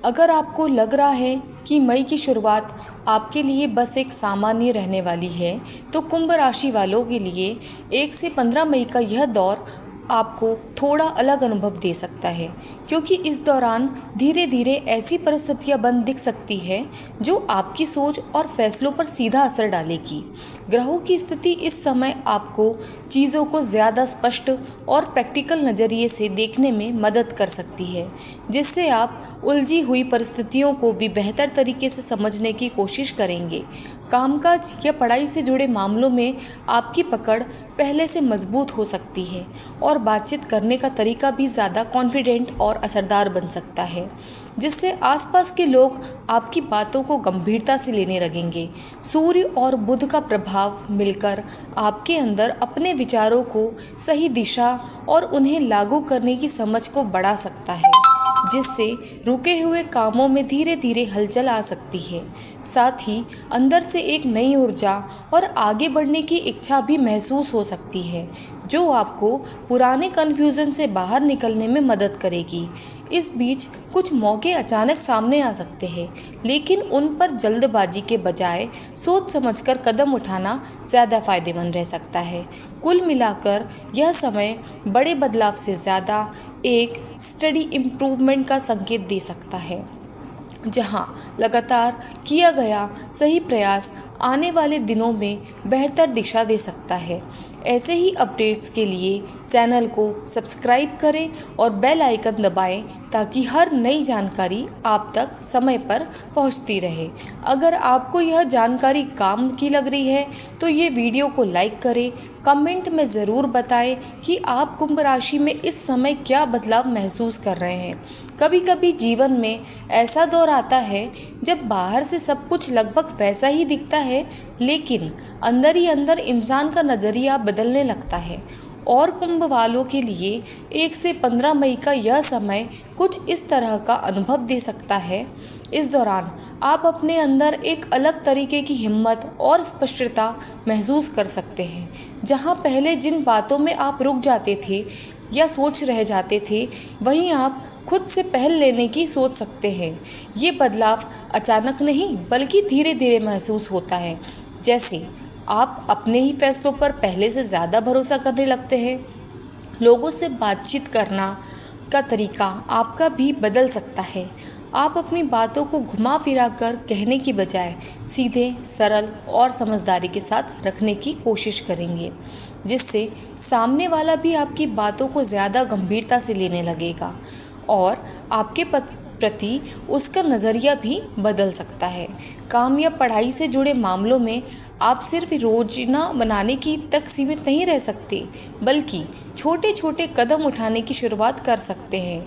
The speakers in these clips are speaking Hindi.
अगर आपको लग रहा है कि मई की शुरुआत आपके लिए बस एक सामान्य रहने वाली है, तो कुंभ राशि वालों के लिए 1 से 15 मई का यह दौर आपको थोड़ा अलग अनुभव दे सकता है, क्योंकि इस दौरान धीरे धीरे ऐसी परिस्थितियां बन दिख सकती है जो आपकी सोच और फैसलों पर सीधा असर डालेगी। ग्रहों की स्थिति इस समय आपको चीज़ों को ज़्यादा स्पष्ट और प्रैक्टिकल नज़रिए से देखने में मदद कर सकती है, जिससे आप उलझी हुई परिस्थितियों को भी बेहतर तरीके से समझने की कोशिश करेंगे। कामकाज या पढ़ाई से जुड़े मामलों में आपकी पकड़ पहले से मजबूत हो सकती है और बातचीत करने का तरीका भी ज़्यादा कॉन्फिडेंट और असरदार बन सकता है, जिससे आसपास के लोग आपकी बातों को गंभीरता से लेने लगेंगे। सूर्य और बुध का प्रभाव मिलकर आपके अंदर अपने विचारों को सही दिशा और उन्हें लागू करने की समझ को बढ़ा सकता है, जिससे रुके हुए कामों में धीरे धीरे हलचल आ सकती है। साथ ही अंदर से एक नई ऊर्जा और आगे बढ़ने की इच्छा भी महसूस हो सकती है, जो आपको पुराने कन्फ्यूज़न से बाहर निकलने में मदद करेगी। इस बीच कुछ मौके अचानक सामने आ सकते हैं, लेकिन उन पर जल्दबाजी के बजाय सोच समझकर कदम उठाना ज़्यादा फायदेमंद रह सकता है। कुल मिलाकर यह समय बड़े बदलाव से ज़्यादा एक स्टडी इम्प्रूवमेंट का संकेत दे सकता है, जहां लगातार किया गया सही प्रयास आने वाले दिनों में बेहतर दिशा दे सकता है। ऐसे ही अपडेट्स के लिए चैनल को सब्सक्राइब करें और बेल आइकन दबाएं, ताकि हर नई जानकारी आप तक समय पर पहुंचती रहे। अगर आपको यह जानकारी काम की लग रही है तो ये वीडियो को लाइक करें। कमेंट में ज़रूर बताएं कि आप कुंभ राशि में इस समय क्या बदलाव महसूस कर रहे हैं। कभी कभी जीवन में ऐसा दौर आता है जब बाहर से सब कुछ लगभग वैसा ही दिखता है, लेकिन अंदर ही अंदर इंसान का नज़रिया बदलने लगता है। और कुंभ वालों के लिए 1 से 15 मई का यह समय कुछ इस तरह का अनुभव दे सकता है। इस दौरान आप अपने अंदर एक अलग तरीके की हिम्मत और स्पष्टता महसूस कर सकते हैं। जहां पहले जिन बातों में आप रुक जाते थे या सोच रह जाते थे, वहीं आप खुद से पहल लेने की सोच सकते हैं। ये बदलाव अचानक नहीं, बल्कि धीरे धीरे महसूस होता है, जैसे आप अपने ही फैसलों पर पहले से ज़्यादा भरोसा करने लगते हैं। लोगों से बातचीत करना का तरीका आपका भी बदल सकता है। आप अपनी बातों को घुमा फिरा कर कहने की बजाय सीधे, सरल और समझदारी के साथ रखने की कोशिश करेंगे, जिससे सामने वाला भी आपकी बातों को ज़्यादा गंभीरता से लेने लगेगा और आपके प्रति उसका नज़रिया भी बदल सकता है। काम या पढ़ाई से जुड़े मामलों में आप सिर्फ योजना बनाने की तक सीमित नहीं रह सकते, बल्कि छोटे छोटे कदम उठाने की शुरुआत कर सकते हैं,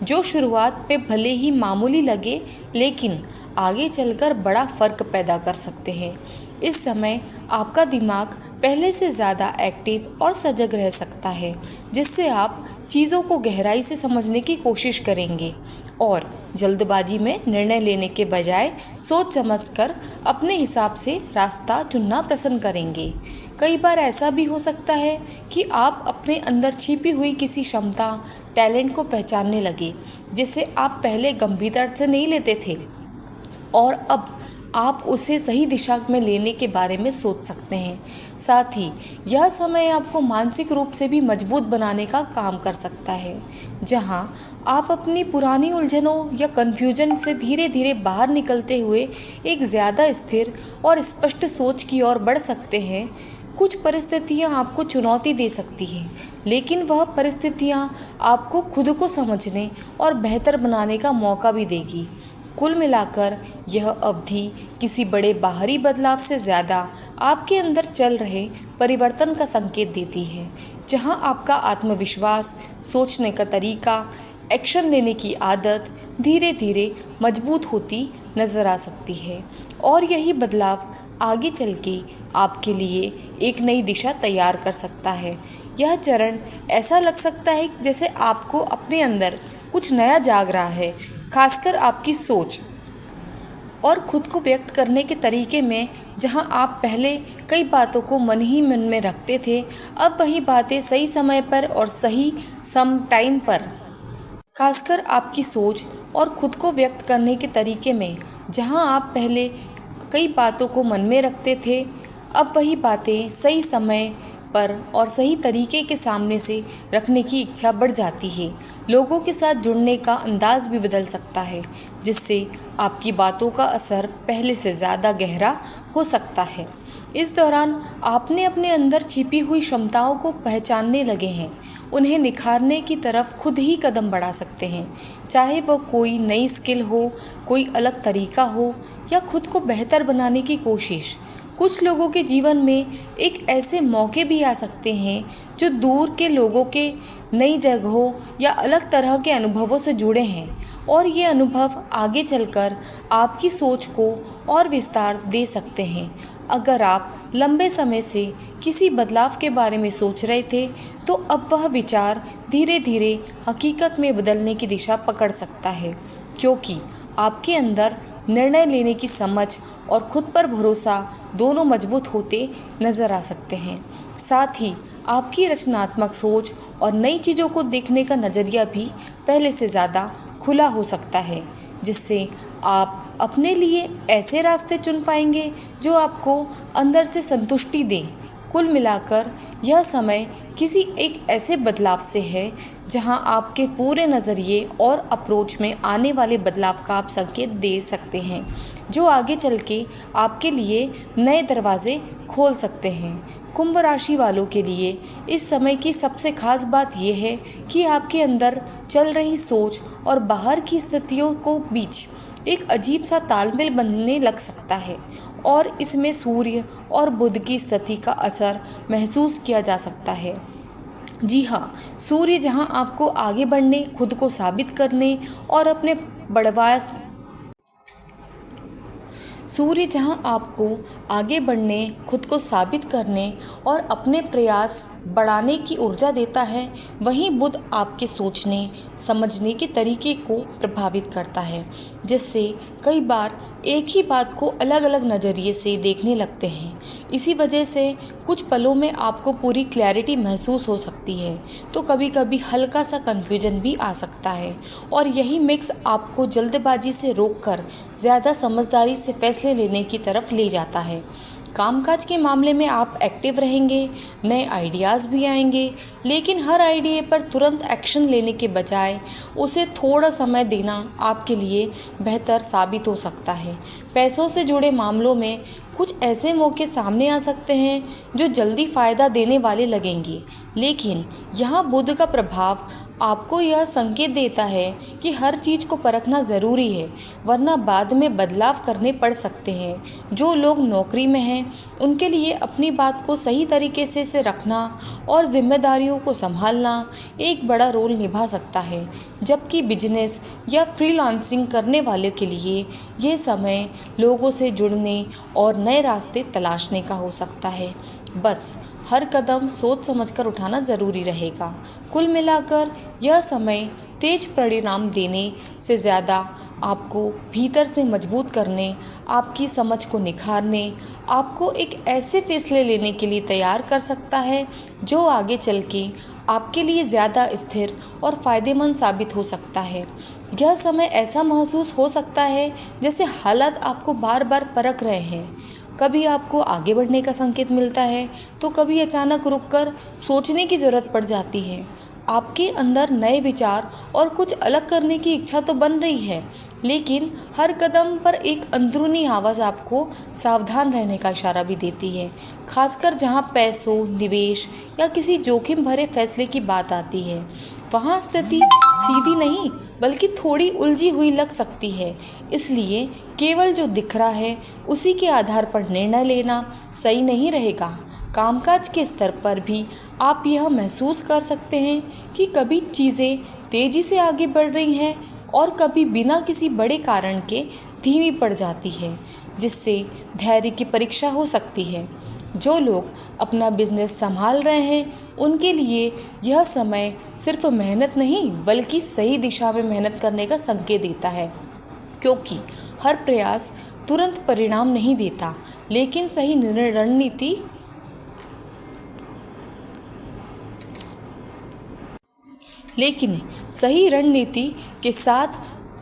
जो शुरुआत में भले ही मामूली लगे, लेकिन आगे चलकर बड़ा फ़र्क पैदा कर सकते हैं। इस समय आपका दिमाग पहले से ज़्यादा एक्टिव और सजग रह सकता है, जिससे आप चीज़ों को गहराई से समझने की कोशिश करेंगे और जल्दबाजी में निर्णय लेने के बजाय सोच समझकर अपने हिसाब से रास्ता चुनना पसंद करेंगे। कई बार ऐसा भी हो सकता है कि आप अपने अंदर छिपी हुई किसी क्षमता, टैलेंट को पहचानने लगे, जिसे आप पहले गंभीरता से नहीं लेते थे, और अब आप उसे सही दिशा में लेने के बारे में सोच सकते हैं। साथ ही यह समय आपको मानसिक रूप से भी मजबूत बनाने का काम कर सकता है, जहां आप अपनी पुरानी उलझनों या कन्फ्यूजन से धीरे धीरे बाहर निकलते हुए एक ज़्यादा स्थिर और स्पष्ट सोच की ओर बढ़ सकते हैं। कुछ परिस्थितियां आपको चुनौती दे सकती हैं, लेकिन वह परिस्थितियां आपको खुद को समझने और बेहतर बनाने का मौका भी देगी। कुल मिलाकर यह अवधि किसी बड़े बाहरी बदलाव से ज़्यादा आपके अंदर चल रहे परिवर्तन का संकेत देती है, जहां आपका आत्मविश्वास, सोचने का तरीका, एक्शन लेने की आदत धीरे धीरे मजबूत होती नज़र आ सकती है। और यही बदलाव आगे चल के आपके लिए एक नई दिशा तैयार कर सकता है। यह चरण ऐसा लग सकता है जैसे आपको अपने अंदर कुछ नया जाग रहा है, खासकर आपकी सोच और खुद को व्यक्त करने के तरीके में। जहां आप पहले कई बातों को मन ही मन में रखते थे, अब वही बातें सही समय पर और सही टाइम पर खासकर आपकी सोच और खुद को व्यक्त करने के तरीके में जहां आप पहले कई बातों को मन में रखते थे, अब वही बातें सही समय पर और सही तरीके के सामने से रखने की इच्छा बढ़ जाती है। लोगों के साथ जुड़ने का अंदाज भी बदल सकता है, जिससे आपकी बातों का असर पहले से ज़्यादा गहरा हो सकता है। इस दौरान आपने अपने अंदर छिपी हुई क्षमताओं को पहचानने लगे हैं। उन्हें निखारने की तरफ खुद ही कदम बढ़ा सकते हैं, चाहे वह कोई नई स्किल हो, कोई अलग तरीका हो या खुद को बेहतर बनाने की कोशिश। कुछ लोगों के जीवन में एक ऐसे मौके भी आ सकते हैं जो दूर के लोगों के नई जगहों या अलग तरह के अनुभवों से जुड़े हैं, और ये अनुभव आगे चलकर आपकी सोच को और विस्तार दे सकते हैं। अगर आप लंबे समय से किसी बदलाव के बारे में सोच रहे थे, तो अब वह विचार धीरे धीरे हकीकत में बदलने की दिशा पकड़ सकता है, क्योंकि आपके अंदर निर्णय लेने की समझ और खुद पर भरोसा दोनों मजबूत होते नजर आ सकते हैं। साथ ही आपकी रचनात्मक सोच और नई चीज़ों को देखने का नज़रिया भी पहले से ज़्यादा खुला हो सकता है, जिससे आप अपने लिए ऐसे रास्ते चुन पाएंगे जो आपको अंदर से संतुष्टि दें। कुल मिलाकर यह समय किसी एक ऐसे बदलाव से है जहां आपके पूरे नज़रिए और अप्रोच में आने वाले बदलाव का आप संकेत दे सकते हैं, जो आगे चल के आपके लिए नए दरवाजे खोल सकते हैं। कुंभ राशि वालों के लिए इस समय की सबसे खास बात यह है कि आपके अंदर चल रही सोच और बाहर की स्थितियों को बीच एक अजीब सा तालमेल बनने लग सकता है, और इसमें सूर्य और बुध की स्थिति का असर महसूस किया जा सकता है। जी हाँ, सूर्य जहां आपको आगे बढ़ने, खुद को साबित करने और अपने बढ़वाए सूर्य जहां आपको आगे बढ़ने, खुद को साबित करने और अपने प्रयास बढ़ाने की ऊर्जा देता है, वहीं बुध आपके सोचने समझने के तरीके को प्रभावित करता है, जिससे कई बार एक ही बात को अलग अलग नज़रिए से देखने लगते हैं। इसी वजह से कुछ पलों में आपको पूरी क्लैरिटी महसूस हो सकती है, तो कभी कभी हल्का सा कन्फ्यूजन भी आ सकता है, और यही मिक्स आपको जल्दबाजी से रोककर ज़्यादा समझदारी से फैसले लेने की तरफ ले जाता है। कामकाज के मामले में आप एक्टिव रहेंगे, नए आइडियाज़ भी आएंगे, लेकिन हर आइडिया पर तुरंत एक्शन लेने के बजाय उसे थोड़ा समय देना आपके लिए बेहतर साबित हो सकता है। पैसों से जुड़े मामलों में कुछ ऐसे मौके सामने आ सकते हैं जो जल्दी फ़ायदा देने वाले लगेंगे, लेकिन यहाँ बुध का प्रभाव आपको यह संकेत देता है कि हर चीज़ को परखना ज़रूरी है, वरना बाद में बदलाव करने पड़ सकते हैं। जो लोग नौकरी में हैं, उनके लिए अपनी बात को सही तरीके से रखना और जिम्मेदारियों को संभालना एक बड़ा रोल निभा सकता है, जबकि बिजनेस या फ्रीलांसिंग करने वाले के लिए ये समय लोगों से जुड़ने और नए रास्ते तलाशने का हो सकता है। बस हर कदम सोच समझकर उठाना ज़रूरी रहेगा। कुल मिलाकर यह समय तेज परिणाम देने से ज़्यादा आपको भीतर से मजबूत करने, आपकी समझ को निखारने, आपको एक ऐसे फैसले लेने के लिए तैयार कर सकता है जो आगे चल के आपके लिए ज़्यादा स्थिर और फ़ायदेमंद साबित हो सकता है। यह समय ऐसा महसूस हो सकता है जैसे हालात आपको बार बार परख रहे हैं। कभी आपको आगे बढ़ने का संकेत मिलता है, तो कभी अचानक रुककर सोचने की ज़रूरत पड़ जाती है। आपके अंदर नए विचार और कुछ अलग करने की इच्छा तो बन रही है, लेकिन हर कदम पर एक अंदरूनी आवाज़ आपको सावधान रहने का इशारा भी देती है, खासकर जहां पैसों, निवेश या किसी जोखिम भरे फैसले की बात आती है। वहां स्थिति सीधी नहीं बल्कि थोड़ी उलझी हुई लग सकती है, इसलिए केवल जो दिख रहा है उसी के आधार पर निर्णय लेना सही नहीं रहेगा। कामकाज के स्तर पर भी आप यह महसूस कर सकते हैं कि कभी चीज़ें तेज़ी से आगे बढ़ रही हैं और कभी बिना किसी बड़े कारण के धीमी पड़ जाती है, जिससे धैर्य की परीक्षा हो सकती है। जो लोग अपना बिजनेस संभाल रहे हैं, उनके लिए यह समय सिर्फ मेहनत नहीं बल्कि सही दिशा में मेहनत करने का संकेत देता है, क्योंकि हर प्रयास तुरंत परिणाम नहीं देता, लेकिन सही रणनीति के साथ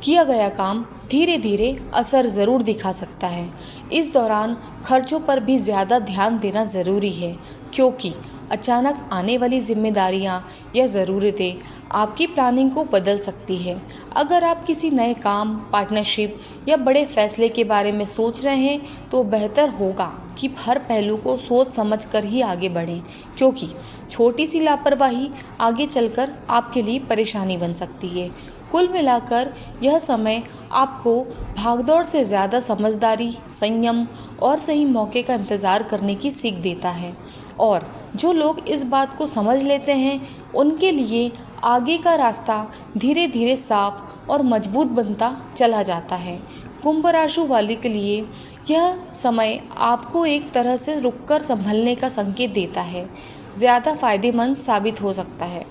किया गया काम धीरे धीरे असर ज़रूर दिखा सकता है। इस दौरान खर्चों पर भी ज़्यादा ध्यान देना ज़रूरी है, क्योंकि अचानक आने वाली जिम्मेदारियां या ज़रूरतें आपकी प्लानिंग को बदल सकती है। अगर आप किसी नए काम, पार्टनरशिप या बड़े फैसले के बारे में सोच रहे हैं तो बेहतर होगा कि हर पहलू को सोच समझ कर ही आगे बढ़ें, क्योंकि छोटी सी लापरवाही आगे चलकर आपके लिए परेशानी बन सकती है। कुल मिलाकर यह समय आपको भागदौड़ से ज़्यादा समझदारी, संयम और सही मौके का इंतज़ार करने की सीख देता है। और जो लोग इस बात को समझ लेते हैं उनके लिए आगे का रास्ता धीरे धीरे साफ और मजबूत बनता चला जाता है। कुंभ राशि वाले के लिए यह समय आपको एक तरह से रुककर संभलने का संकेत देता है, ज़्यादा फायदेमंद साबित हो सकता है।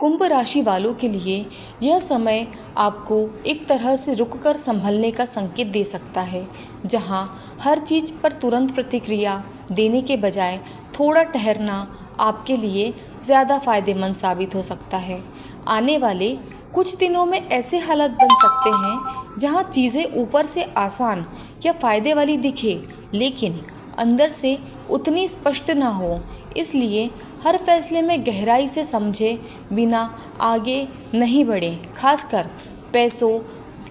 कुंभ राशि वालों के लिए यह समय आपको एक तरह से रुककर संभलने का संकेत दे सकता है, जहां हर चीज़ पर तुरंत प्रतिक्रिया देने के बजाय थोड़ा ठहरना आपके लिए ज़्यादा फायदेमंद साबित हो सकता है। आने वाले कुछ दिनों में ऐसे हालात बन सकते हैं जहां चीज़ें ऊपर से आसान या फ़ायदे वाली दिखे, लेकिन अंदर से उतनी स्पष्ट ना हो। इसलिए हर फैसले में गहराई से समझे बिना आगे नहीं बढ़ें। खासकर पैसों,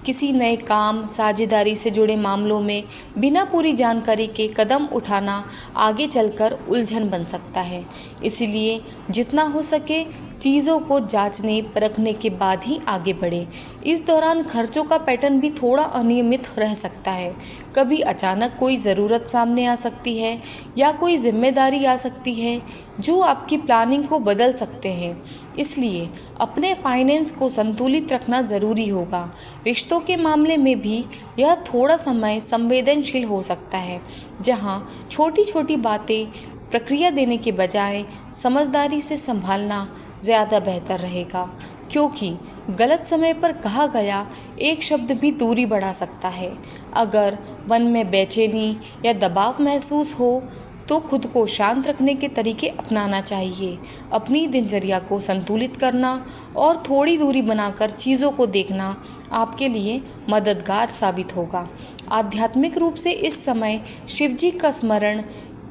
किसी नए काम, साझेदारी से जुड़े मामलों में बिना पूरी जानकारी के कदम उठाना आगे चलकर उलझन बन सकता है। इसलिए जितना हो सके चीज़ों को जांचने परखने के बाद ही आगे बढ़े। इस दौरान खर्चों का पैटर्न भी थोड़ा अनियमित रह सकता है। कभी अचानक कोई ज़रूरत सामने आ सकती है या कोई जिम्मेदारी आ सकती है जो आपकी प्लानिंग को बदल सकते हैं। इसलिए अपने फाइनेंस को संतुलित रखना ज़रूरी होगा। रिश्तों के मामले में भी यह थोड़ा समय संवेदनशील हो सकता है, जहाँ छोटी छोटी बातें प्रक्रिया देने के बजाय समझदारी से संभालना ज़्यादा बेहतर रहेगा, क्योंकि गलत समय पर कहा गया एक शब्द भी दूरी बढ़ा सकता है। अगर मन में बेचैनी या दबाव महसूस हो तो खुद को शांत रखने के तरीके अपनाना चाहिए। अपनी दिनचर्या को संतुलित करना और थोड़ी दूरी बनाकर चीज़ों को देखना आपके लिए मददगार साबित होगा। आध्यात्मिक रूप से इस समय शिवजी का स्मरण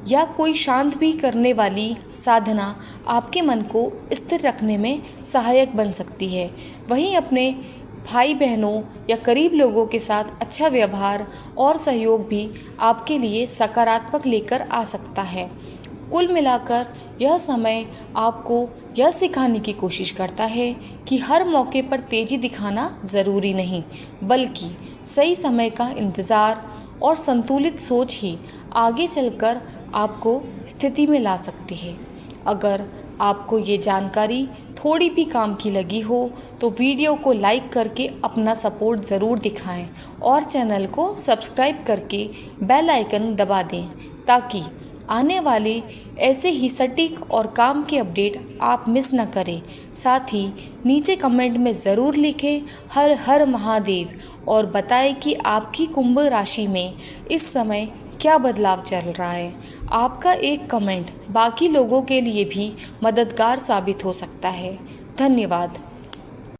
या कोई शांत भी करने वाली साधना आपके मन को स्थिर रखने में सहायक बन सकती है। वहीं अपने भाई बहनों या करीब लोगों के साथ अच्छा व्यवहार और सहयोग भी आपके लिए सकारात्मक लेकर आ सकता है। कुल मिलाकर यह समय आपको यह सिखाने की कोशिश करता है कि हर मौके पर तेज़ी दिखाना ज़रूरी नहीं, बल्कि सही समय का इंतज़ार और संतुलित सोच ही आगे चलकर आपको स्थिति में ला सकती है। अगर आपको ये जानकारी थोड़ी भी काम की लगी हो तो वीडियो को लाइक करके अपना सपोर्ट ज़रूर दिखाएं और चैनल को सब्सक्राइब करके बेल आइकन दबा दें, ताकि आने वाले ऐसे ही सटीक और काम के अपडेट आप मिस न करें। साथ ही नीचे कमेंट में ज़रूर लिखें हर हर महादेव और बताएं कि आपकी कुंभ राशि में इस समय क्या बदलाव चल रहा है। आपका एक कमेंट बाकी लोगों के लिए भी मददगार साबित हो सकता है। धन्यवाद।